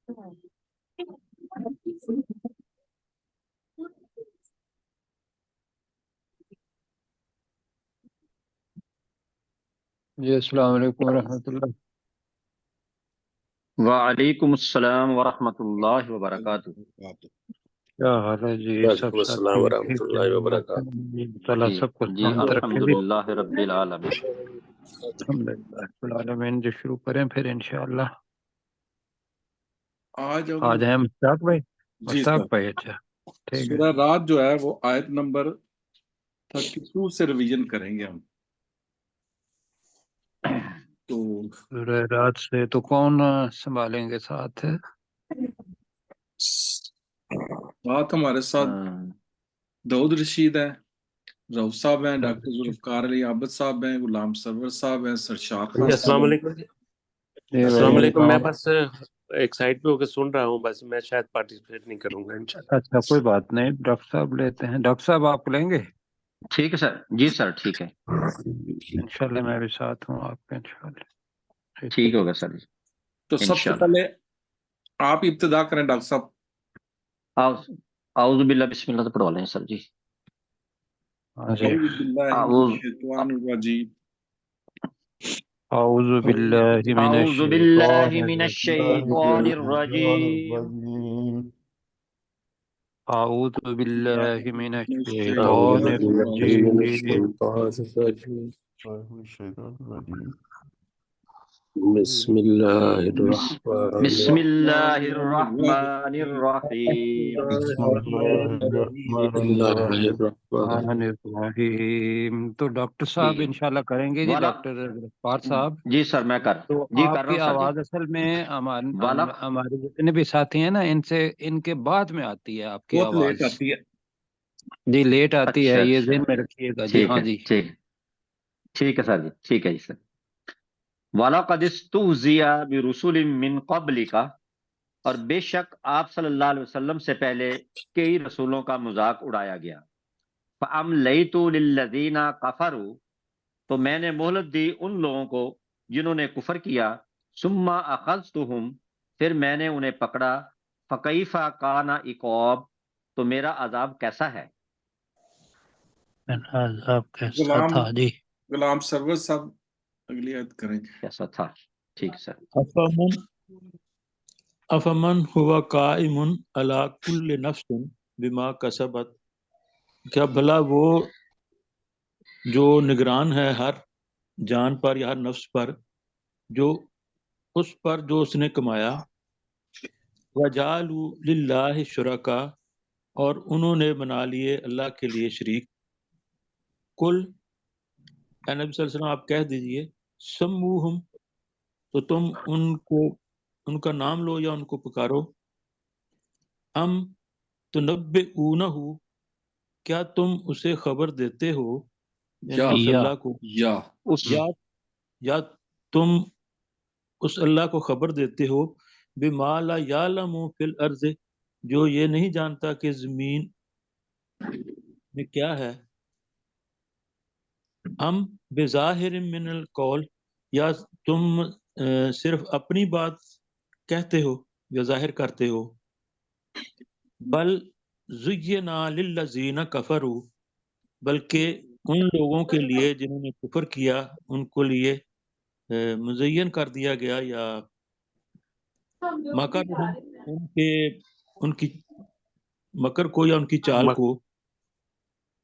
جی السلام علیکم ورحمۃ اللہ۔ وعلیکم السلام ورحمۃ اللہ وبرکاتہ۔ کیا حال ہے جی؟ سب وعلیکم السلام ساتھی ورحمۃ ٹھیک اللہ ہے؟ وبرکاتہ۔ تعالیٰ جی سب کو جی سلامت رکھے جی۔ الحمدللہ رب العالمین۔ الحمدللہ رب العالمین۔ جو شروع کریں پھر انشاءاللہ۔ آج آج ہیں مشتاق بھائی؟ جی مشتاق سر، بھائی، اچھا ٹھیک ہے۔ سورہ رات جو ہے وہ آیت نمبر 32 سے ریویژن کریں گے ہم۔ تو سورہ رات سے تو کون سنبھالیں گے ساتھ؟ بات ہمارے ساتھ داؤد رشید ہے، رؤف صاحب ہیں، ڈاکٹر ذوالفقار علی عابد صاحب ہیں، غلام سرور صاحب ہیں، سرشار خان جی السلام صاحب ہیں۔ علیکم۔ جی السلام علیکم۔ میں وعلیکم۔ بس ایک سائڈ پہ ہو کے سن رہا ہوں، بس میں شاید پارٹیسپیٹ نہیں کروں گا انشاءاللہ۔ اچھا کوئی بات نہیں، ڈاکٹر صاحب لیتے ہیں۔ ڈاکٹر صاحب آپ لیں گے؟ ٹھیک ہے سر، جی سر ٹھیک ہے، انشاءاللہ میں بھی ساتھ ہوں آپ کے انشاءاللہ۔ ٹھیک ہوگا سر جی تو سب سے انشاءاللہ۔ پہلے آپ ابتدا کریں ڈاکٹر صاحب۔ اعوذ باللہ بسم اللہ تو پڑھوا لیں سر جی۔ ہاں جی۔ اعوذ باللہ من اعوذ الشیطان الرجیم۔ اعوذ باللہ من اعوذ باللہ الشیطان من الرجیم۔ الشیطان الرجیم۔ اعوذ باللہ من اعوذ الشیطان باللہ من الرجیم۔ الشیطان الرجیم۔ بسم اللہ الرحمن بسم اللہ الرحمن الرحیم۔ بسم اللہ الرحمن الرحیم۔ تو ڈاکٹر صاحب انشاءاللہ کریں گے جی، والا ڈاکٹر غفار صاحب۔ جی سر میں کر تو جی کر آپ رہا کی ہوں سر جی۔ آواز اصل میں والا ہمارے جتنے بھی ساتھی ہیں نا، ان کے بعد میں آتی ہے آپ کی بہت آواز لیٹ آتی ہے۔ جی، لیٹ آتی اچھا ہے، یہ اچھا ذہن میں رکھیے گا جی۔ ٹھیک ہاں ہے جی۔ ٹھیک ہے سر جی، ٹھیک ہے جی سر۔ وَلَقَدِ اسْتُهْزِئَ بِرُسُلٍ مِّن قَبْلِكَ، اور بے شک آپ صلی اللہ علیہ وسلم سے پہلے کئی رسولوں کا مذاق اڑایا گیا۔ فَأَمْلَيْتُ لِلَّذِينَ كَفَرُوا، تو میں نے مہلت دی ان لوگوں کو جنہوں نے کفر کیا۔ ثُمَّ أَخَذْتُهُمْ، پھر میں نے انہیں پکڑا۔ فَكَيْفَ كَانَ عِقَابِ، تو میرا عذاب کیسا ہے۔ عذاب کیسا تھا جی؟ غلام سرور صاحب اگلی آیت کریں گے۔ کیسا تھا، ٹھیک ہے سر۔ افمن ہوا قائم علی کل نفس بما کسبت، کیا بھلا وہ جو نگران ہے ہر جان پر یا ہر نفس پر جو اس نے کمایا۔ وجعلوا للہ شرکا، اور انہوں نے بنا لیے اللہ کے لیے شریک۔ کل، اے نبی صلی اللہ علیہ وسلم آپ کہہ دیجئے، سموہم، تو تم ان کا نام لو یا ان کو پکارو۔ ام تنبئونہ، کیا تم اسے خبر دیتے ہو، یعنی اس اللہ کو، یا تم اس اللہ کو خبر دیتے ہو بما لا یعلم فی الارض، جو یہ نہیں جانتا کہ زمین میں کیا ہے۔ ہم بظاہر من القول، یا تم صرف اپنی بات کہتے ہو یا ظاہر کرتے ہو۔ بل زینا للذین کفروا، بلکہ ان لوگوں کے لیے جنہوں نے کفر کیا ان کو لیے مزین کر دیا گیا، یا مکرہم، ان کی مکر کو یا ان کی چال کو،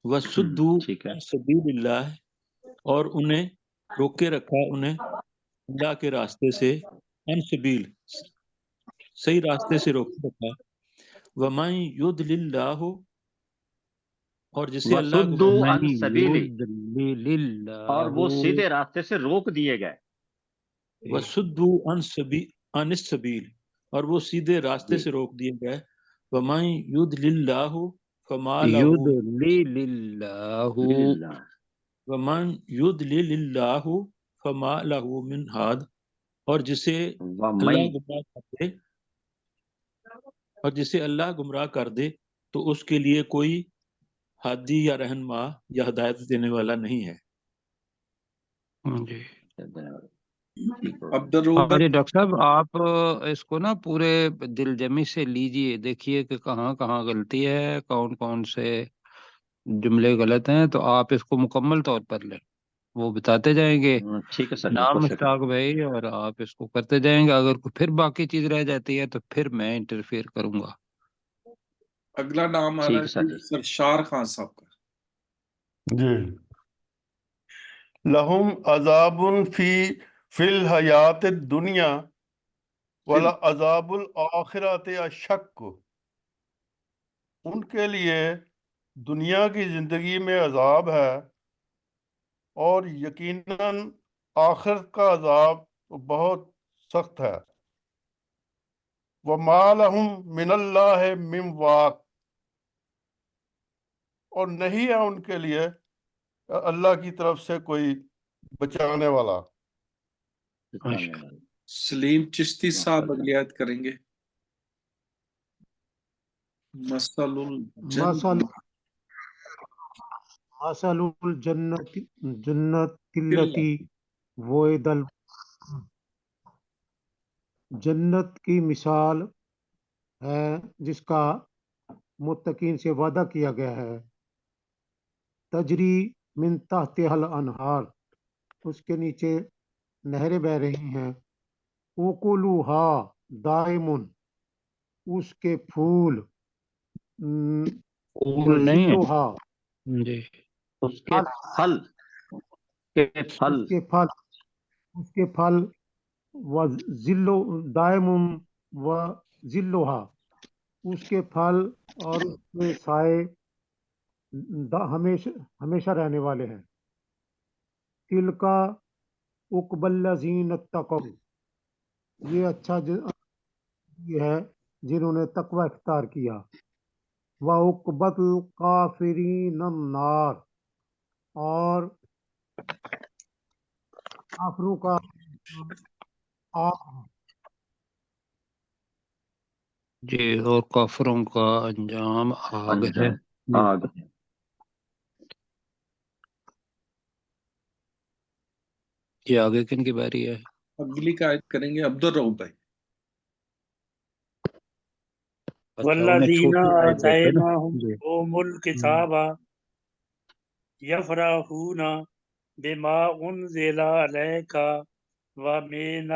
وصدوا ٹھیک ہے۔ عن سبیل اللہ، اور انہیں روکے رکھا انہیں اللہ کے راستے سے، عن سبیل، صحیح راستے سے روکے رکھا۔ ومن یضلل اللہ، اور جسے اللہ وَصُدُّوا عَن وَمَن سَبِيلِ، يُضْلِلِ اور وہ اللَّهُ، سیدھے راستے سے روک دیے گئے۔ وصدوا عن السبیل، اور وہ سیدھے راستے سے روک دیے گئے۔ ومن یضلل اللہ فما لہ، يُضْلِلِ اللَّهُ، للہ، ومن یضلل اللہ فما لہ من ہاد، اور جسے اللہ وَمَن، گمراہ کر دے، کر دے تو اس کے لیے کوئی ہادی یا رہنما یا ہدایت دینے والا نہیں ہے۔ جی۔ عبدالرؤوف ہاں جی ڈاکٹر صاحب آپ اس کو نا پورے دل جمی سے لیجئے، دیکھیے کہ کہاں کہاں غلطی ہے، کون کون سے جملے غلط ہیں، تو آپ اس کو مکمل طور پر لیں، وہ بتاتے جائیں گے ٹھیک ہے سر جی، نام کوشش مشتاق بھائی، اور آپ اس کو کرتے جائیں گے، اگر پھر باقی چیز رہ جاتی ہے تو پھر میں انٹرفیئر کروں گا۔ اگلا نام آ ٹھیک رہا ہے سر جی۔ ہے سرشار خان صاحب کا۔ جی لہم عذاب فی الحیات الدنیا ولا عذاب الآخرت اشق، ان کے لیے دنیا کی زندگی میں عذاب ہے اور یقیناً آخرت کا عذاب بہت سخت ہے۔ وَمَا لَهُم مِّنَ اللَّهِ مِن واق، اور نہیں ہے ان کے لیے اللہ کی طرف سے کوئی بچانے والا۔ سلیم چشتی صاحب اگلی آیت کریں گے۔ مثل الجنت مثل الجنت التي وعد جنت کی مثال ہے جس کا متقین سے وعدہ کیا گیا ہے۔ تجری من تحتها الانہار، اس کے نیچے نہریں بہ رہی ہیں۔ اکلوها دائم، اس کے پھول پھول نہیں ہے وزلوها، جی، اس کے پھل کے پھل اس کے پھل وزلو دائم وزلوها، اس کے پھل اور اس کے سائے ہمیشہ رہنے والے ہیں۔ تلکا عقبی الذین اتقوا، یہ اچھا یہ ہے جنہوں نے تقوی اختیار کیا۔ وعقبۃ الکافرین النار، اور کافروں کا آگ ہے۔ جی اور کافروں کا انجام آگ ہے۔ آگ۔ یہ آگے کن کی باری ہے؟ اگلی کا آیت کریں گے عبدالرؤوف بھائی۔ اچھا انہیں والذین چھوٹی آیت دیتے نا جی۔ آتیناہم الکتاب یفرحون بما انزل الیک ومن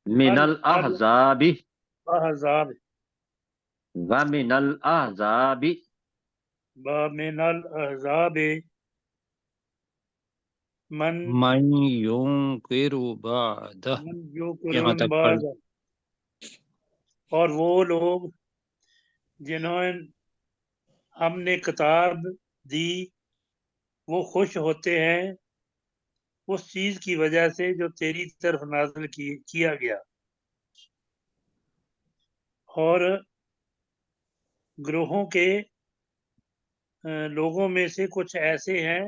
من الاحزاب الاحزاب ومن الاحزاب من ينكر بعده، یہاں تک پڑھ بعد، اور وہ لوگ جنہوں ہم نے کتاب دی وہ خوش ہوتے ہیں اس چیز کی وجہ سے جو تیری طرف نازل کیا گیا، اور گروہوں کے لوگوں میں سے کچھ ایسے ہیں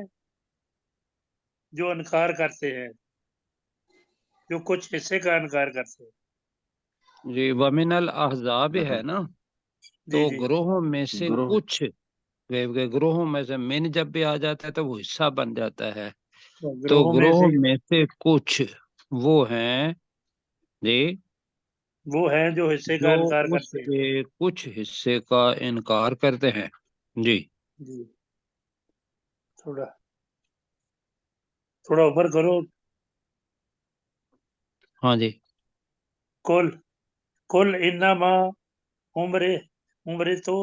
جو انکار کرتے ہیں، جو کچھ حصے کا انکار کرتے ہیں۔ جی ومن الاحزاب ہے نا، تو جی جی گروہوں میں سے گروہ کچھ، گروہوں میں سے من جب بھی آ جاتا ہے تو وہ حصہ بن جاتا ہے، تو گروہوں میں سے کچھ وہ ہیں جی وہ ہیں جو حصے کا جو انکار اس کرتے ہیں۔ کے کچھ حصے کا انکار کرتے ہیں۔ جی جی تھوڑا اوپر کرو۔ ہاں جی کل انما امرتو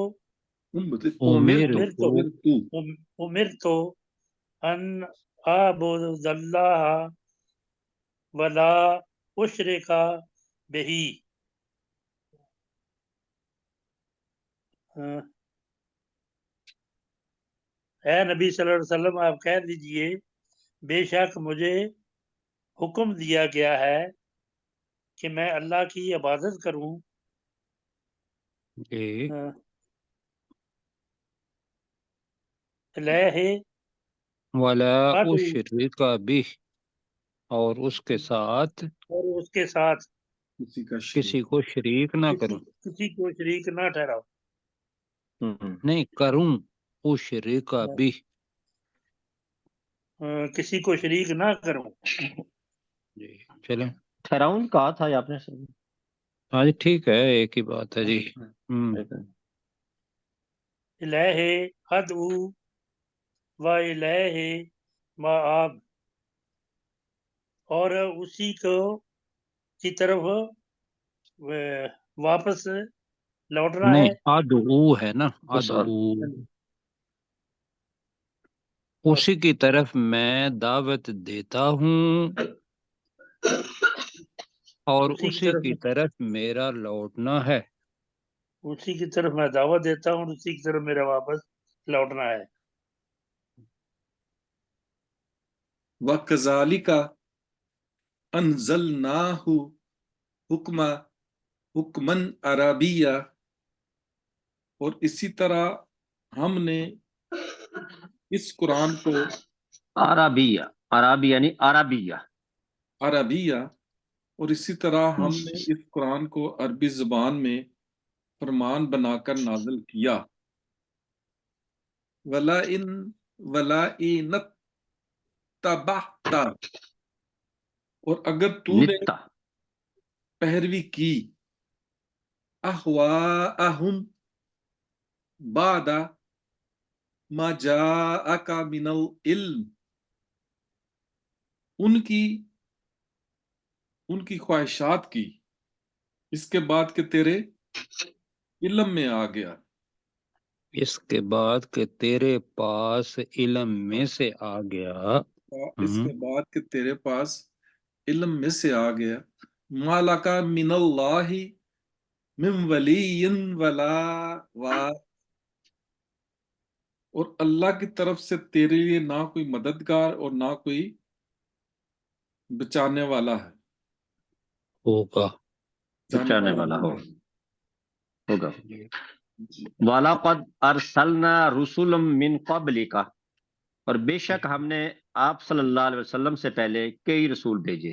ان اعبد اللہ ولا اشرک بہ۔ اے نبی صلی اللہ علیہ وسلم آپ کہہ دیجئے بے شک مجھے حکم دیا گیا ہے کہ میں اللہ کی عبادت کروں جی الہ ولا ادعو، اشرک بہ، اور اس کے ساتھ اور اس کے ساتھ کسی کو شریک نہ کروں، کسی کو شریک نہ ٹھہراؤ۔ نہیں کروں اشرک بہ، کسی کو شریک نہ کروں. جی چلیں. ٹھہراؤں کہا تھا آپ نے. ہاں جی ٹھیک ہے، ایک ہی بات ہے جی. الہ ادعو و الہ مآب، اور اسی کو کی طرف واپس لوٹنا نہیں ہے. ادعو ہے نا، بس اور ادعو اسی کی طرف میں دعوت دیتا ہوں اور اسی کی طرف میرا لوٹنا ہے. اسی کی طرف میں دعوت دیتا ہوں اور اسی کی طرف میرا واپس لوٹنا ہے. وَكَذَلِكَ أَنزَلْنَاهُ حُكْمًا عَرَبِيًّا، اور اسی طرح ہم نے اس قرآن کو عربیہ، عربی یعنی عربیہ، عربیہ، اور اسی طرح ہم نے اس قرآن کو عربی زبان میں فرمان بنا کر نازل کیا. وَلَئِنِ اتَّبَعْتَ، اور اگر تو نے لتا پیروی کی، احواءہم بعد ما جاءک من العلم، ان کی خواہشات کی اس کے بعد کہ تیرے علم میں آ گیا. اس کے بعد کہ تیرے پاس علم میں سے آ گیا. اس کے بعد کہ تیرے پاس علم میں سے آ گیا. ما لک من اللہ من ولی ولا واق، اور اللہ کی طرف سے تیرے لیے نہ کوئی مددگار اور نہ کوئی بچانے والا ہے. ہوگا بچانے والا ہوگا. جی. وَلَقَدْ أَرْسَلْنَا رُسُلًا مِّن قَبْلِكَ، اور بے شک ہم نے آپ صلی اللہ علیہ وسلم سے پہلے کئی رسول بھیجے.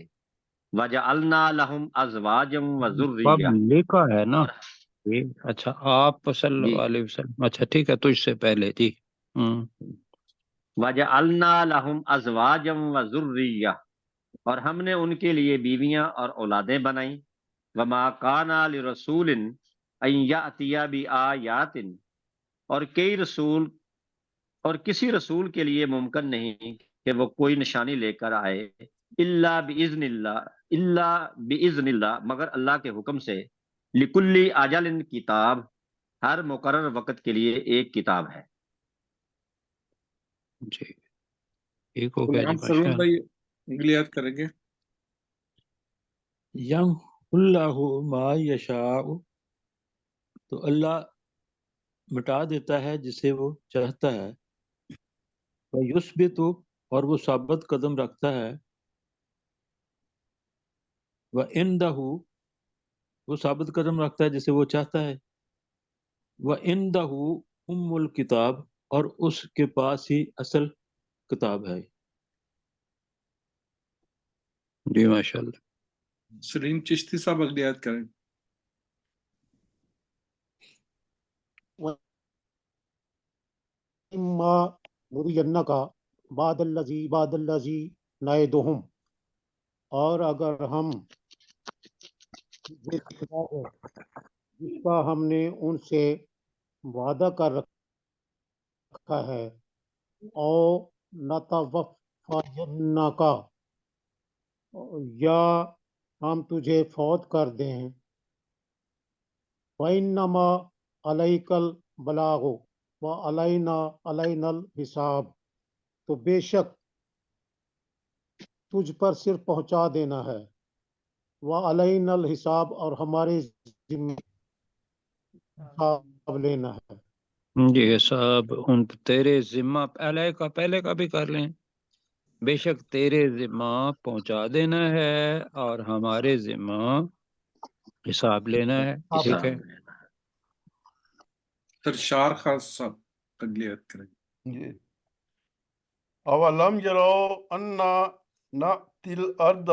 وَجَعَلْنَا لَهُمْ أَزْوَاجًا وَذُرِّيَّةً، اب لکھا ہے نا یہ. اچھا آپ صلی جی اللہ علیہ وسلم، اچھا ٹھیک ہے تجھ سے پہلے جی. وَجَعَلْنَا لَهُمْ أَزْوَاجًا وَذُرِّيَّةً، اور ہم نے ان کے لیے بیویاں اور اولادیں بنائیں. وَمَا كَانَ لِرَسُولٍ أَن يَأْتِيَ بِآيَاتٍ، اور کسی رسول کے لیے ممکن نہیں کہ وہ کوئی نشانی لے کر آئے، الا بِإِذْنِ اللہ، مگر اللہ کے حکم سے. لِكُلِّ أَجَلٍ کتاب، ہر مقرر وقت کے لیے ایک کتاب ہے. جی ٹھیک ہو گیا جی، غلام ماشاء سرور اللہ. بھائی انگلیات کریں گے. یمحو اللہ ما یشاء، تو اللہ مٹا دیتا ہے جسے وہ چاہتا ہے. وَیُثْبِتُ، اور وہ ثابت قدم رکھتا ہے. وَعِندَهُ، وہ ثابت قدم رکھتا ہے جسے وہ چاہتا ہے. وَعِندَهُ أُمُّ الْکتاب، اور اس کے پاس ہی اصل کتاب ہے. جی ماشاء اللہ. سلیم چشتی صاحب اگلیات کریں. اما نرینک بعد الذی نعدہم، اور اگر ہم یہ سکھا ہے جس کا ہم نے ان سے وعدہ کر رکھا ہے، او نتوفینک، یا ہم تجھے فوت کر دیں. وَإِنَّمَا عَلَيْكَ الْبَلَاغُ وَعَلَيْنَا الْحِسَابُ، تو بے شک تجھ پر صرف پہنچا دینا ہے. وَعَلَيْنَا الْحِسَابُ، اور ہمارے ذمہ حساب لینا ہے. جی حساب ان تیرے ذمہ، پہلے کا بھی کر لیں. بے شک تیرے ذمہ پہنچا دینا ہے اور ہمارے ذمہ حساب لینا ہے. ٹھیک ہے. سرشار خاص صاحب اگلیات کریں. جی. اولم یرو انا نأتی الارض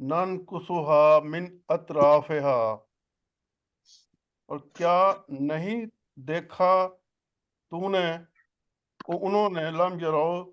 ننقصها من اطرافها، اور کیا نہیں دیکھا تو نے، انہوں نے، لم یرو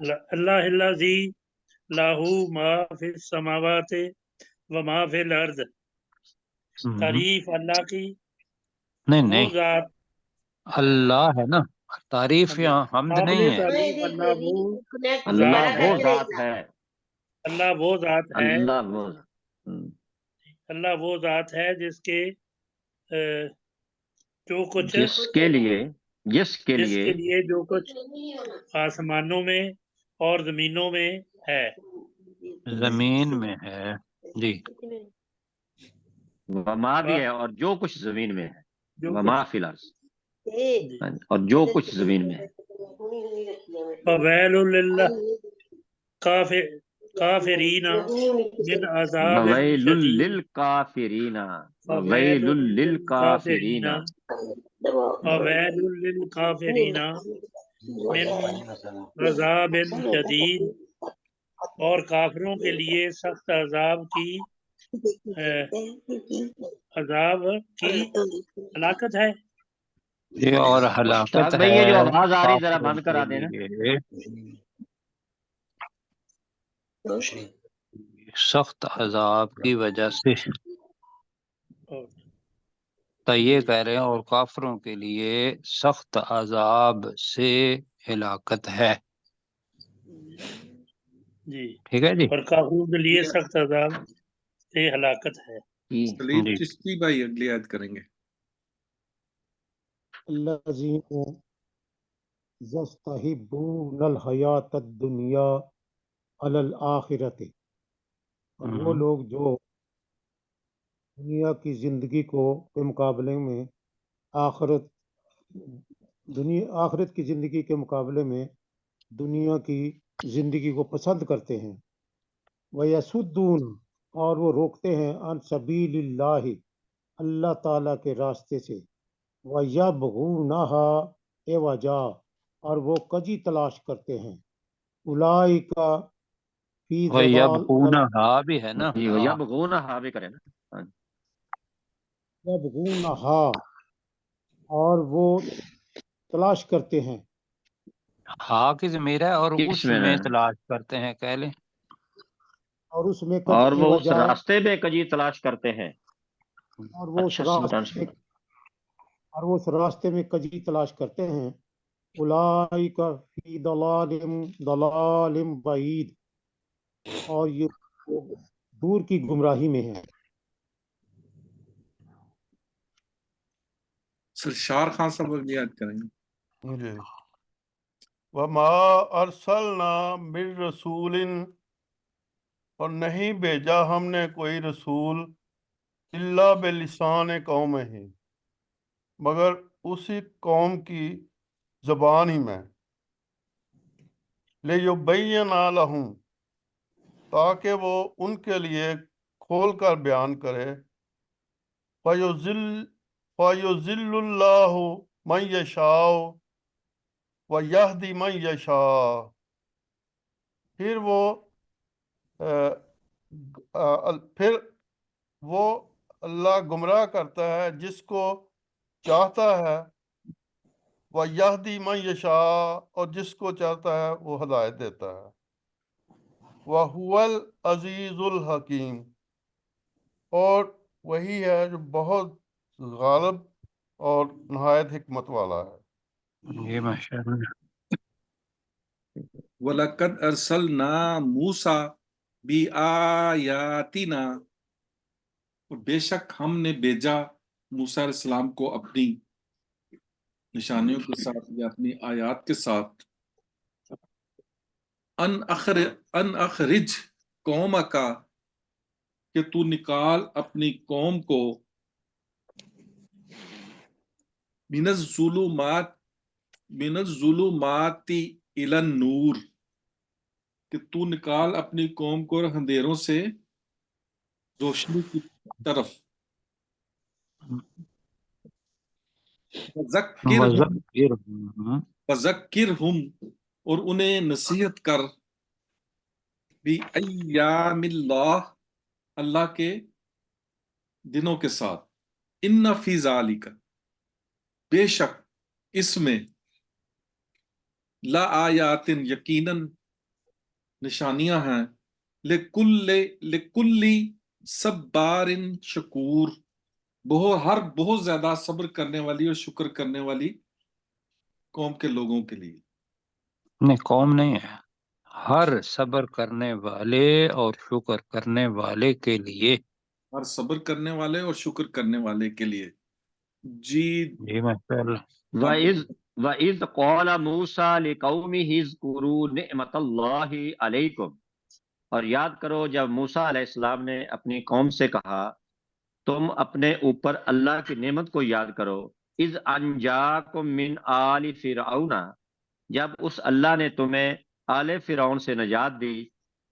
اللہ الذی لہو ما فی السماوات و ما فی الارض، تعریف اللہ کی، نہیں وہ نہیں، ذات، اللہ ہے نا، تعریف یہاں حمد قابل نہیں ہے۔ تعریف اللہ وہ اللہ ذات وہ ہے، ذات ہے، اللہ وہ ذات ہے، اللہ وہ اللہ وہ ذات ہے جس کے جو کچھ جس کے لیے جو کچھ آسمانوں میں اور زمینوں میں ہے، زمین میں ہے جی، وما بھی ہے اور جو کچھ زمین میں ہے، جو وما کچھ فی الارض، اور جو کچھ زمین میں ہے۔ فویل للکافرین من عذاب وویل شدید، للکافرین، فویل وویل للکافرین للکافرین، فویل للکافرین من عذاب شدید، اور کافروں کے لیے سخت عذاب کی ہلاکت ہے۔ یہ اور ہلاکت شاہد بھائی یہ جو ہے آواز آ رہی ذرا کافروں بند کرا کے دینا۔ لیے، سخت عذاب کی وجہ سے، تو یہ کہہ رہے ہیں اور کافروں کے لیے سخت عذاب سے ہلاکت ہے، جی، ٹھیک ہے جی۔ اور کافروں کے لیے سخت عذاب سے ہلاکت ہے۔ سلیم جی چشتی بھائی اگلی آیت کریں گے۔ الذین یستحبون الحیات الدنیا علی الآخرۃ، اور وہ لوگ جو دنیا کی زندگی کے مقابلے میں آخرت کی زندگی کے مقابلے میں دنیا کی زندگی کو پسند کرتے ہیں۔ وَيَصُدُّونَ، اور وہ روکتے ہیں عن سبیل اللہ، اللہ تعالیٰ کے راستے سے۔ وَيَبْغُونَهَا عِوَجًا، اور وہ کجی تلاش کرتے ہیں۔ اولئک فی ضلال، وَيَبْغُونَہا بھی ہے نا، جی وَيَبْغُونَہا بھی کرے نا۔ یبغونہا، اور وہ تلاش کرتے ہیں۔ ہاں کی ضمیر ہے، اور کس اس میں میں ہے؟ تلاش کرتے ہیں، کہہ لیں، اور اس میں اور کجی وہ اس وجہ، راستے میں کجی تلاش کرتے ہیں۔ اور وہ اس راستے میں کجی تلاش کرتے ہیں۔ اولئک فی ضلال بعید، اور یہ دور کی گمراہی میں ہے۔ سرشار خان صاحب اگلی آیت کریں گے۔ جی، وما ارسلنا من رسول، اور نہیں بھیجا ہم نے کوئی رسول، الا بلسان قوم ہی، مگر اسی قوم کی زبان ہی میں، لیبین لہم، تاکہ وہ ان کے لیے کھول کر بیان کرے۔ فَيُضِلُّ اللَّهُ مَن يَشَاءُ وَيَهْدِي مَن يَشَاءُ، پھر وہ اللہ گمراہ کرتا ہے جس کو چاہتا ہے، وَيَهْدِي مَن يَشَاءُ، اور جس کو چاہتا ہے وہ ہدایت دیتا ہے۔ وَهُوَ الْعَزِيزُ الْحَكِيمُ، اور وہی ہے جو بہت غالب اور نہایت حکمت والا ہے۔ یہ ماشاء اللہ۔ وَلَقَدْ أَرْسَلْنَا مُوسَىٰ بِآيَاتِنَا، اور بے شک ہم نے بھیجا موسیٰ علیہ السلام کو اپنی نشانیوں کے ساتھ یا اپنی آیات کے ساتھ، ان اخرج قومک، کہ تو نکال اپنی قوم کو، من الظلمات الی النور، کہ تو نکال اپنی قوم کو اندھیروں سے روشنی کی طرف۔ وذکرہم، اور انہیں نصیحت کر، بِأَیَّامِ اللہ، اللہ کے دنوں کے ساتھ۔ ان فی ذالک، بے شک اس میں، لآیات، یقیناً نشانیاں ہیں لکلی صبارن شکور، بہت زیادہ صبر کرنے والی اور شکر کرنے والی قوم کے لوگوں کے لیے. نہیں، قوم نہیں ہے، ہر صبر کرنے والے اور شکر کرنے والے کے لیے. ہر صبر کرنے والے اور شکر کرنے والے کے لیے. جی جی ماشاء اللہ. وَإِذْ قَالَ مُوسَىٰ لِقَوْمِهِ اذْكُرُوا نِعْمَةَ اللَّهِ عَلَيْكُمْ، اور یاد کرو جب موسیٰ علیہ السلام نے اپنی قوم سے کہا تم اپنے اوپر اللہ کی نعمت کو یاد کرو. اذ انجاکم من آل فرعون، جب اس اللہ نے تمہیں آل فرعون سے نجات دی.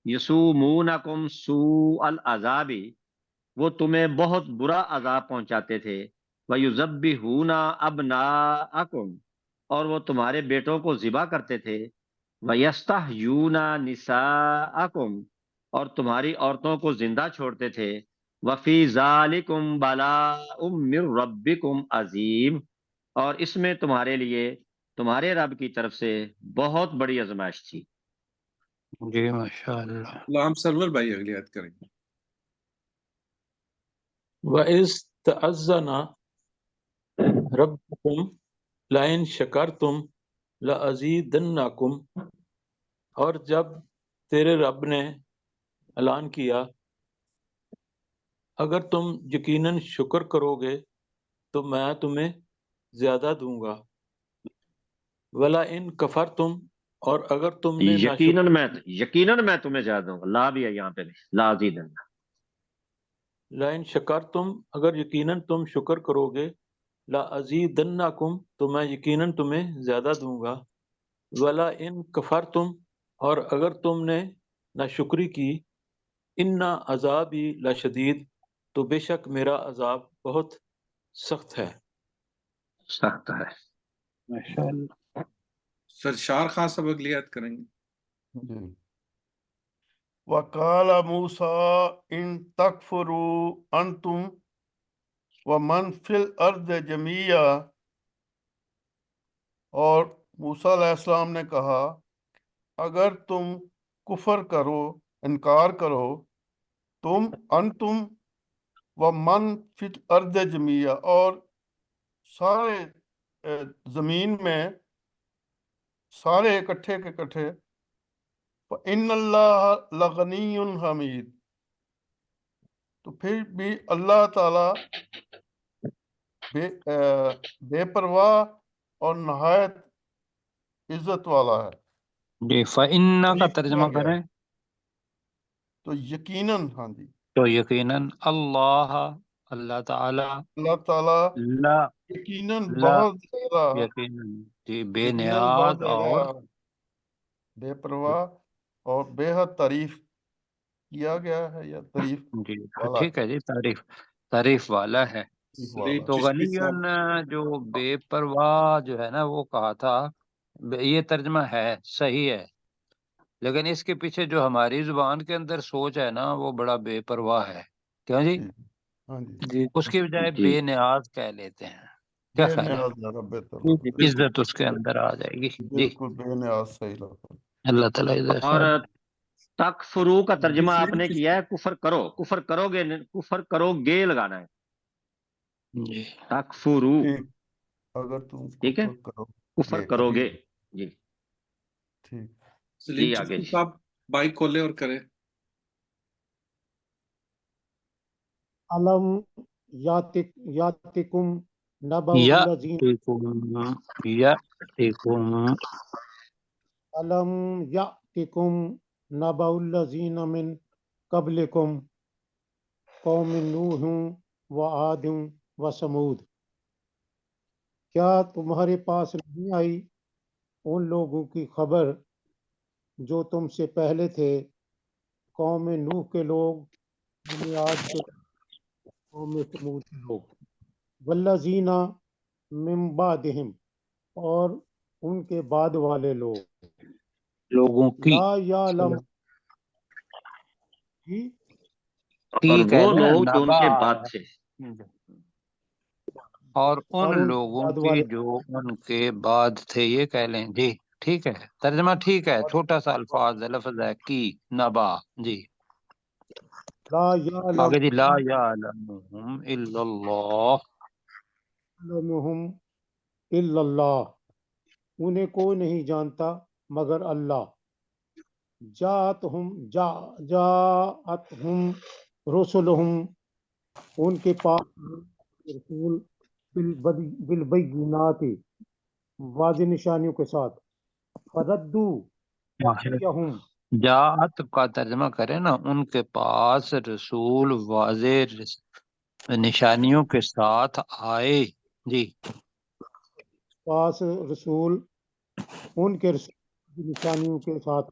یسومونکم سوء العذاب، وہ تمہیں بہت برا عذاب پہنچاتے تھے. وَيُذَبِّحُونَ أَبْنَاءَكُمْ، اور وہ تمہارے بیٹوں کو ذبح کرتے تھے. وَيَسْتَحْيُونَ نِسَاءَكُمْ، اور تمہاری عورتوں کو زندہ چھوڑتے تھے. وَفِي ذَلِكُمْ بَلَاءٌ مِّن رَبِّكُمْ عَظِيمٌ، اور اس میں تمہارے لیے تمہارے رب کی طرف سے بہت بڑی آزمائش تھی. جی ماشاء اللہ. غلام سرور بھائی اگلی آیت کریں گے. وَإِذْ تَأَذَّنَ رَبُّكُمْ لَئِن شَكَرْتُمْ لَأَزِيدَنَّكُمْ، اور جب تیرے رب نے اعلان کیا اگر تم یقیناً شکر کرو گے تو میں تمہیں زیادہ دوں گا. وَلَئِن كَفَرْتُمْ، اور اگر تم نے یقیناً میں تمہیں زیادہ دوں گا. لا بھی ہے یہاں پہ نہیں، لا زیدن. لَئِن شَكَرْتُمْ، اگر یقیناً تم شکر کرو گے لَأَزِيدَنَّكُمْ، تو میں یقیناً تمہیں زیادہ دوں گا. وَلَئِن كَفَرْتُمْ، اور اگر تم نے ناشکری کی اِنَّ عَذَابِي لَشَدِيدٌ، تو بے شک میرا عذاب بہت سخت ہے. سخت ہے. ماشاء اللہ. سرشار خان صاحب اگلی آیت کریں گے. جی. وَقَالَ مُوسَىٰ إِن تَكْفُرُوا أَنْتُمْ وَمَنْ فِي الْأَرْضِ جَمِيعًا، اور موسیٰ علیہ السلام نے کہا اگر تم کفر کرو، انکار کرو، تم انتم ومن فی الارض جمیعا، اور سارے زمین میں سارے اکٹھے کے اکٹھے. فَإِنَّ اللَّهَ لَغَنِيٌّ حَمِيدٌ، تو پھر بھی اللہ تعالی بے پرواہ اور نہایت عزت والا ہے. جی فَإِنَّ کا تعریف ترجمہ کیا گیا کریں ہے. تو یقیناً، ہاں جی، تو یقیناً اللہ تعالی اللہ تعالی لا یقیناً لا بہت زیادہ یقیناً جی بے یقیناً بہت نیاز اور زیادہ بے پرواہ اور بے حد تعریف کیا گیا ہے یا تعریف جی والا ٹھیک ہے جی، تعریف والا ہے. تعریف سلیم والا. تو چشتی غنی صاحب. جو بے پرواہ جو ہے نا وہ کہا تھا، یہ ترجمہ ہے صحیح ہے، لیکن اس کے پیچھے جو ہماری زبان کے اندر سوچ ہے نا وہ بڑا بے پرواہ ہے. کیوں جی؟ جی، ہاں جی، جی اس کی بجائے جی بے نیاز کہہ لیتے ہیں. کیا بے خیال ہے؟ نیاز زیادہ بہتر جی لگتا جی، بالکل عزت اس کے اندر آ جائے گی. ہے. جی بالکل بے نیاز صحیح لگتا ہے. اللہ تعالیٰ عزت اور صاحب. تکفرو کا جی ترجمہ آپ سلیم نے چشتی. کیا ہے کفر کرو گے لگانا ہے. جی تکفرو، ٹھیک، اگر تم ٹھیک ہے، کفر کرو کفر گے. کرو گے. جی ٹھیک. سلیم جی آگے چشتی جی. صاحب بائک کھولے اور کرے. علم یاتکم نبأ الذین یأتیکم علم یاتکم نبأ الذین من قبلکم قوم نوح وعاد وثمود، کیا تمہارے پاس نہیں آئی ان لوگوں کی خبر جو تم سے پہلے تھے، قوم نوح کے لوگ، قوم عاد کے، قوم ثمود کے لوگ، والذین من بعدہم، اور ان کے بعد والے لوگ، لوگوں کی لا یعلم اور کہہ وہ دیں لوگ جو ان نبا کے آ بعد رہا تھے. ہے، اور اور ان ان کے لوگوں بعد کی والے. جو ان کے بعد تھے، یہ کہہ لیں. جی ٹھیک ہے، ترجمہ ٹھیک ہے، چھوٹا سا الفاظ ہے، لفظ ہے کی نبا جی. لا آگے جی، لا یعلمہم الا اللہ. یعلمہم الا اللہ، انہیں کوئی نہیں جانتا مگر اللہ. جاءتہم رسلہم، ان کے پاس رسول بالبینات، واضح نشانیوں کے ساتھ. فردو ایہم، جاءت کا ترجمہ کرے نا، ان کے پاس رسول واضح نشانیوں کے ساتھ آئے جی. پاس رسول، ان کے رسول نشانیوں کے ساتھ.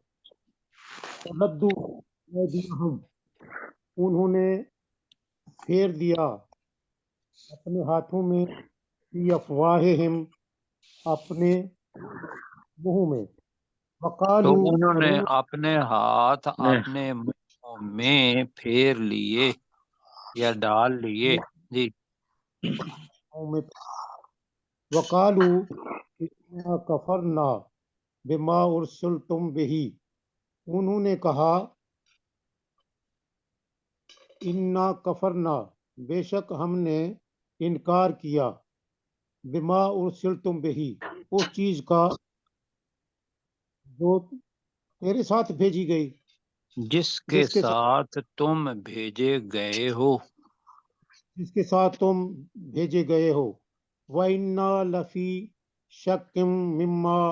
فردو ایدیہم، انہوں نے پھیر دیا اپنے ہاتھوں میں، فی افواہہم، اپنے منہوں میں. تو وقالو، انہوں اور نے انہوں اپنے ہاتھ اپنے منہوں میں پھیر لیے یا ڈال لیے جی. میں وقالو انا کفرنا بما ارسلتم بہی، انہوں نے کہا انا کفرنا، بے شک ہم نے انکار کیا، بما ارسلتم بہی، اس چیز کا جو تیرے ساتھ بھیجی گئی، جس کے ساتھ تم بھیجے گئے ہو. جس کے ساتھ تم بھیجے گئے ہو. وَإِنَّا لَفِي شَكٍّ مِّمَّا،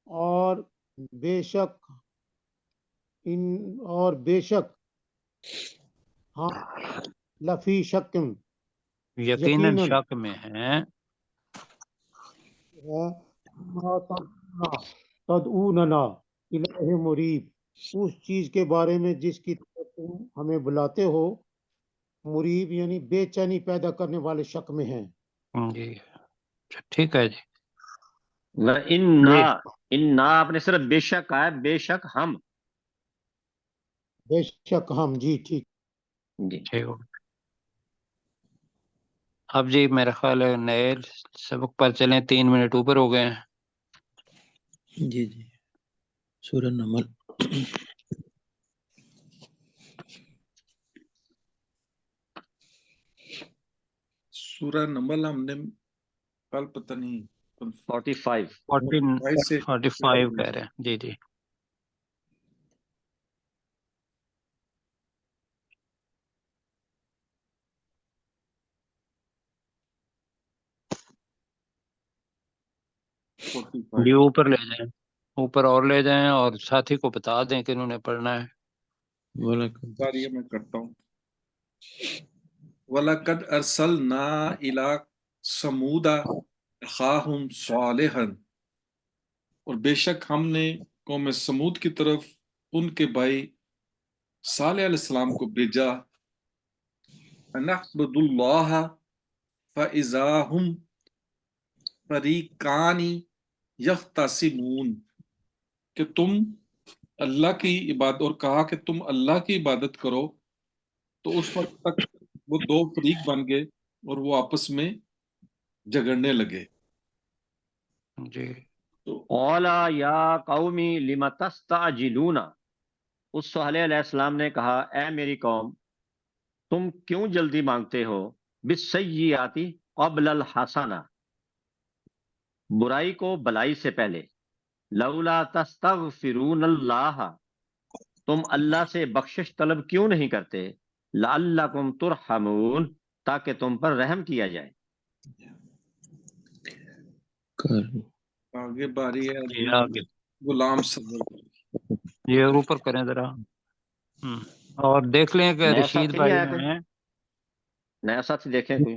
اور بے شک ہاں، لفی شکم، یقیناً شک میں ہیں. تدعوننا الیہ مریب، اس چیز کے بارے میں جس کی طرف تم ہمیں بلاتے ہو. مریب یعنی بے چینی پیدا کرنے والے شک میں ہیں. جی ٹھیک ہے جی. انا آپ نے صرف بے شک آیا، بے شک ہم. بے شک ہم، جی ٹھیک. جی ٹھیک ہو. اب جی میرا خیال ہے نئے سبق پر چلیں، 3 منٹ اوپر ہو گئے ہیں. جی جی. سورہ نمل. سورہ نمل ہم نے کل پتہ نہیں 45 45 کہہ رہے ہیں جی جی. جی اوپر لے جائیں، اوپر اور لے جائیں، اور ساتھی کو بتا دیں کہ انہوں نے پڑھنا ہے. یہ میں کرتا ہوں. وَلَقَدْ أَرْسَلْنَا إِلَىٰ ثَمُودَ أَخَاهُمْ صَالِحًا، اور بے شک ہم نے قوم سمود کی طرف ان کے بھائی صالح علیہ السلام کو بھیجا. أَنَعْبُدُوا اللَّهَ فَإِذَا هُمْ فَرِيقَانِ يَخْتَصِمُونَ، کہ تم اللہ کی عبادت، اور کہا کہ تم اللہ کی عبادت کرو، تو اس وقت تک وہ 2 فریق بن گئے اور وہ آپس میں جھگڑنے لگے. جی. اولا یا قومی لم تستعجلون، اس صالح علیہ السلام نے کہا اے میری قوم، تم کیوں جلدی مانگتے ہو بالسیئات قبل الحسنہ، برائی کو بلائی سے پہلے. لولا تستغفرون اللہ، تم اللہ سے بخشش طلب کیوں نہیں کرتے. لعلکم ترحمون، تاکہ تم پر رحم کیا جائے. آگے باری ہے جی آگے غلام صبر. یہ اوپر کریں ذرا. اور دیکھ لیں کہ نیا رشید ساتھی نہیں بھائی آیا کوئی؟ ہیں. نیا ساتھی دیکھیں کوئی.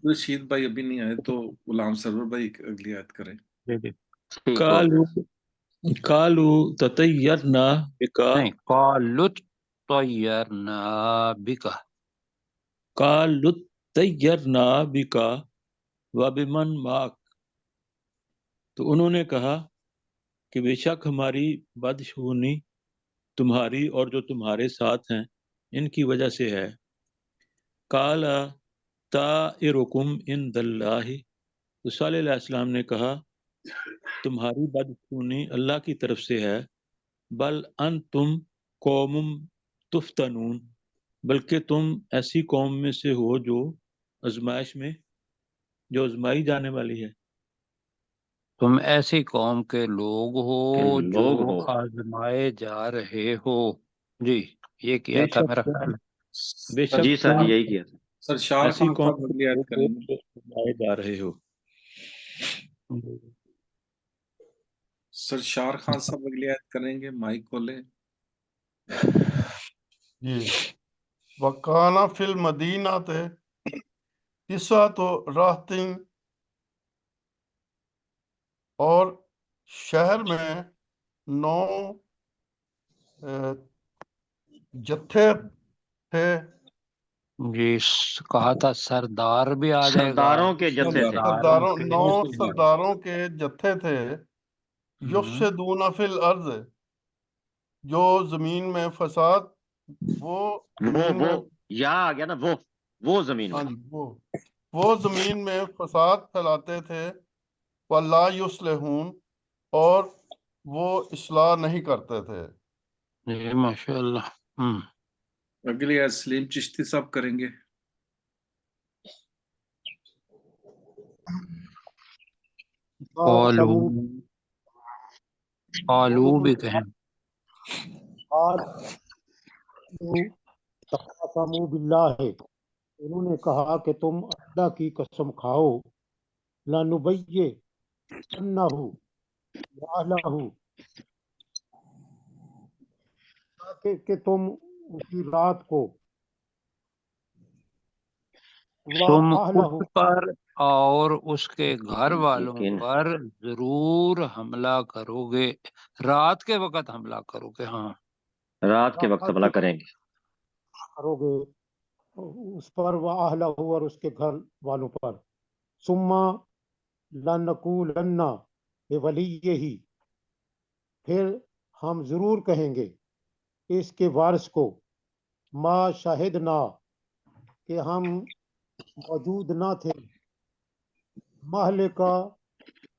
رشید بھائی ابھی نہیں آئے تو غلام سرور بھائی اگلی آیت کریں. جی جی. ٹھیک ہو گیا. قالوا تطیرنا بکا، نہیں، قالت طیرنا بکا. قالوا تطیرنا بکا وبمن معک، تو انہوں نے کہا کہ بے شک ہماری بدشگونی تمہاری اور جو تمہارے ساتھ ہیں ان کی وجہ سے ہے. قال طائرکم عند اللہ، تو صالح علیہ السلام نے کہا تمہاری بدسونی اللہ کی طرف سے ہے، بل انتم قوم تفتنون، بلکہ تم ایسی قوم میں سے ہو جو آزمائی جانے والی ہے۔ تم ایسی قوم کے لوگ ہو کہ جو لوگ ہو آزمائے جا رہے ہو۔ جی یہ کیا بے تھا شک میرا تم خیال بے شک جی سر تم جی یہی کیا تھا۔ سرشار ایسی خان قوم صاحب کے اگلی آیت لوگ ہو کریں گے۔ جو آزمائے جا رہے ہو۔ ہے۔ سرشار خان صاحب اگلی آیت کریں گے، مائک کھولے۔ جی وکانا فی المدینہ تے تسعہ تو راہتیں، اور شہر میں 9 جتھے تھے، جی کہا تھا سردار بھی آ جائے گا، سرداروں کے جتھے تھے۔ سرداروں کے 9 جی سرداروں کے جتھے تھے، یفسدون فی الارض، جو زمین میں فساد، وہ زمین وہ میں، یہاں آ گیا نا، وہ زمین ہاں میں۔ جی وہ زمین میں فساد پھیلاتے تھے، وَلَا یصلحون، اور وہ اصلاح نہیں کرتے تھے۔ جی ماشاء اللہ۔ اگلی آیت سلیم چشتی صاحب کریں گے۔ قالو قالو بھی کہیں۔ تقسموا باللہ، انہوں نے کہا کہ تم اللہ کی قسم کھاؤ، لَنُبَيِّنَنَّهُ وَأَهْلَهُ، کہ تم اسی رات کو تم وَأَهْلَهُ، اس پر اور اس کے گھر والوں یقین پر ضرور حملہ کرو گے، رات کے وقت حملہ کرو گے۔ ہاں رات کے وقت حملہ کریں گے۔ کرو گے اس پر، وَأَهْلَهُ، اور اس کے گھر والوں پر، ثم لَنَقُولَنَّ لِوَلِيِّهِ، پھر ہم ضرور کہیں گے اس کے وارث کو، ما شاہدنا، کہ ہم موجود نہ تھے، مہلکا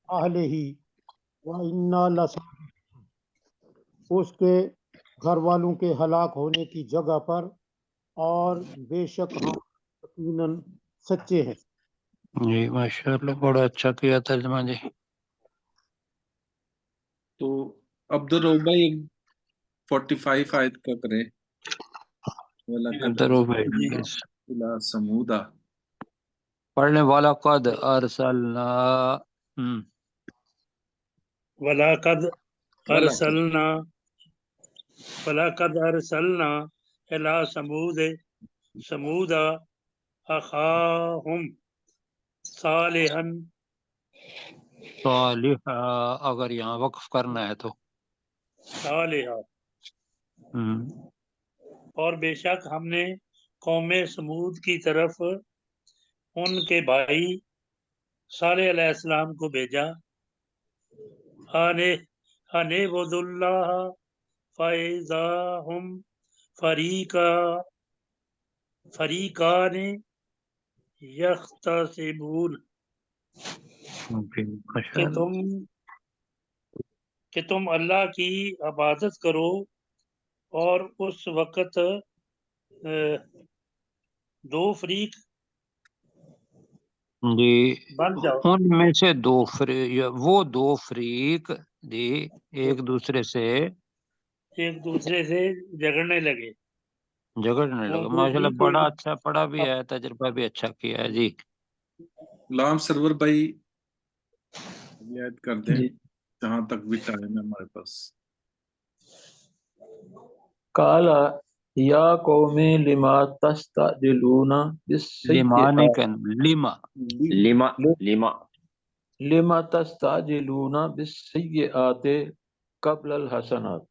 اہلہ وَإِنَّا لَصَادِقُونَ، اس کے گھر والوں کے ہلاک ہونے کی جگہ پر، اور بے شک ہم یقیناً سچے ہیں۔ جی ماشاء اللہ، بڑا اچھا کیا ترجمہ جی۔ تو عبدالرؤف بھائی 45 آیت کا کریں۔ وَلَقَدْ ضرور بھائی أَرْسَلْنَا إِلَىٰ ثَمُودَ، پڑھنے والا قد ارسلنا۔ وَلَقَدْ أَرْسَلْنَا إِلَىٰ ثَمُودَ أَخَاهُمْ صَالِحًا، صالح اگر یہاں وقف کرنا ہے تو صالحا، اور بے شک ہم نے قوم سمود کی طرف ان کے بھائی صالح علیہ السلام کو بھیجا، اعبدوا اللہ فاذا ہم فریقان یختصمون، کہ تم اللہ کی عبادت کرو اور اس وقت دو فریق جی بن جاؤ، ان میں سے وہ دو فریق جی ایک دوسرے سے جھگڑنے لگے۔ جھگڑنے وہ لگے۔ دو ماشاء اللہ فریق بڑا اچھا پڑھا بھی ہے، تجربہ بھی اچھا کیا ہے جی۔ غلام سرور بھائی اگلی آیت کر دیں، جی جہاں تک بھی ٹائم ہے ہمارے پاس۔ قال یا قوم لما تستعجلون لما نہیں بالسیئات، کہنا، لما۔ لما لما تستعجلون بالسیئات قبل الحسنات،